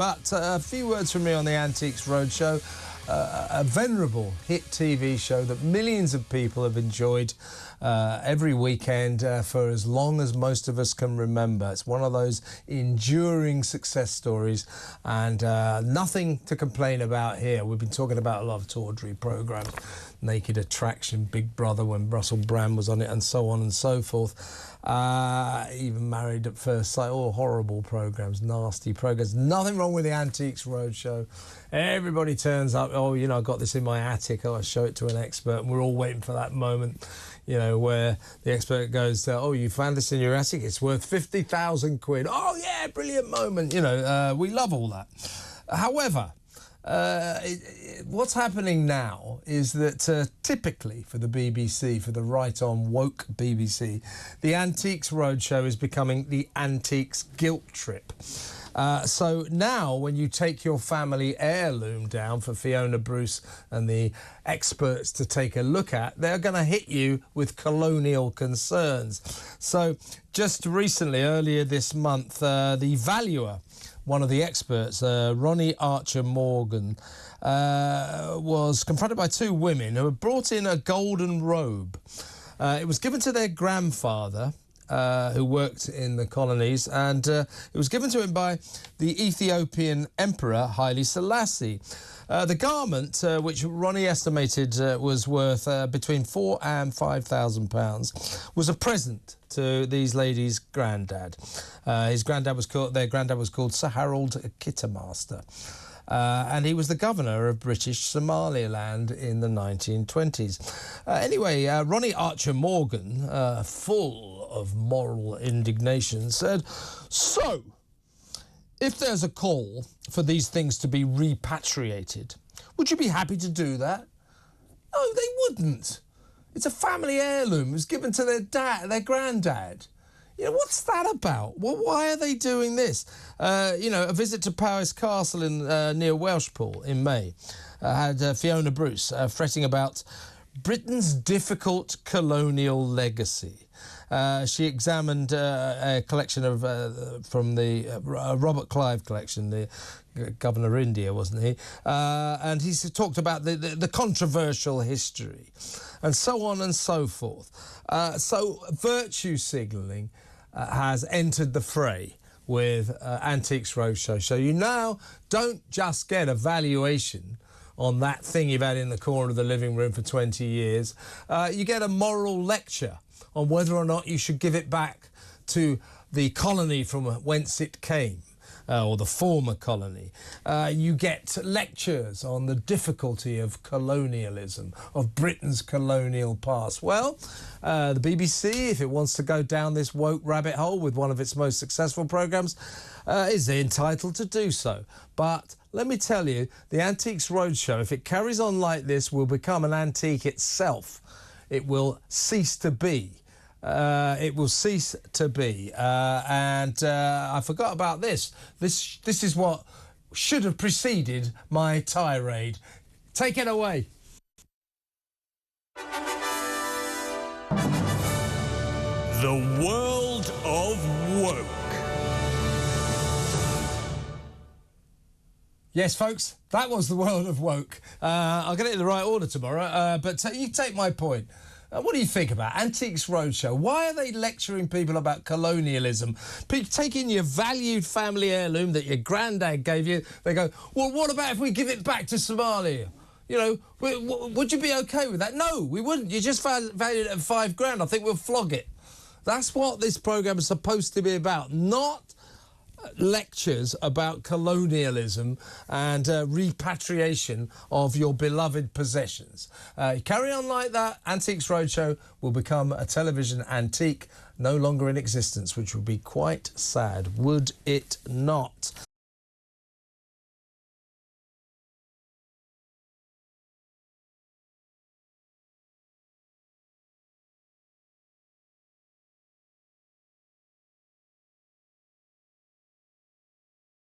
But a few words from me on the Antiques Roadshow, a venerable hit TV show that millions of people have enjoyed every weekend for as long as most of us can remember. It's one of those enduring success stories, and nothing to complain about here. We've been talking about a lot of tawdry programmes, Naked Attraction, Big Brother when Russell Brand was on it, and so on and so forth. Even Married at First Sight, all horrible programmes, nasty programmes. Nothing wrong with the Antiques Roadshow. Everybody turns up, oh, you know, I got this in my attic, I'll show it to an expert, and we're all waiting for that moment, you know, where the expert goes, oh, you found this in your attic, it's worth 50,000 quid. Oh, yeah, brilliant moment. You know, we love all that. However, what's happening now is that typically for the BBC, for the right-on woke BBC, the Antiques Roadshow is becoming the Antiques Guilt Trip. So now when you take your family heirloom down for Fiona Bruce and the experts to take a look at, they're going to hit you with colonial concerns. So just recently, earlier this month, the valuer, one of the experts, Ronnie Archer-Morgan, was confronted by two women who had brought in a golden robe. It was given to their grandfather, who worked in the colonies, and it was given to him by the Ethiopian Emperor Haile Selassie. The garment, which Ronnie estimated was worth between £4,000 and £5,000, was a present to these ladies' granddad. Their granddad was called Sir Harold Kittermaster. And he was the governor of British Somaliland in the 1920s. Anyway, Ronnie Archer-Morgan, full of moral indignation, said, "So, if there's a call for these things to be repatriated, would you be happy to do that?" No, they wouldn't. It's a family heirloom. It was given to their granddad. You know, what's that about? Well, why are they doing this? You know, a visit to Powys Castle in, near Welshpool in May had Fiona Bruce fretting about Britain's difficult colonial legacy. She examined a collection of from the Robert Clive collection, the governor of India, wasn't he? And he talked about the controversial history and so on and so forth. So virtue signalling has entered the fray with Antiques Roadshow. So you now don't just get a valuation on that thing you've had in the corner of the living room for 20 years. You get a moral lecture on whether or not you should give it back to the colony from whence it came, or the former colony. You get lectures on the difficulty of colonialism, of Britain's colonial past. Well, the BBC, if it wants to go down this woke rabbit hole with one of its most successful programmes, is entitled to do so. But let me tell you, the Antiques Roadshow, if it carries on like this, will become an antique itself. It will cease to be. It will cease to be. And I forgot about this. This is what should have preceded my tirade. Take it away. The world of woke. Yes, folks, that was the world of woke. I'll get it in the right order tomorrow, but you take my point. What do you think about Antiques Roadshow? Why are they lecturing people about colonialism? Taking your valued family heirloom that your granddad gave you, they go, well, what about if we give it back to Somalia? You know, would you be OK with that? No, we wouldn't. You just valued it at £5,000. I think we'll flog it. That's what this programme is supposed to be about, not lectures about colonialism and repatriation of your beloved possessions. Carry on like that, Antiques Roadshow will become a television antique no longer in existence, which would be quite sad, would it not?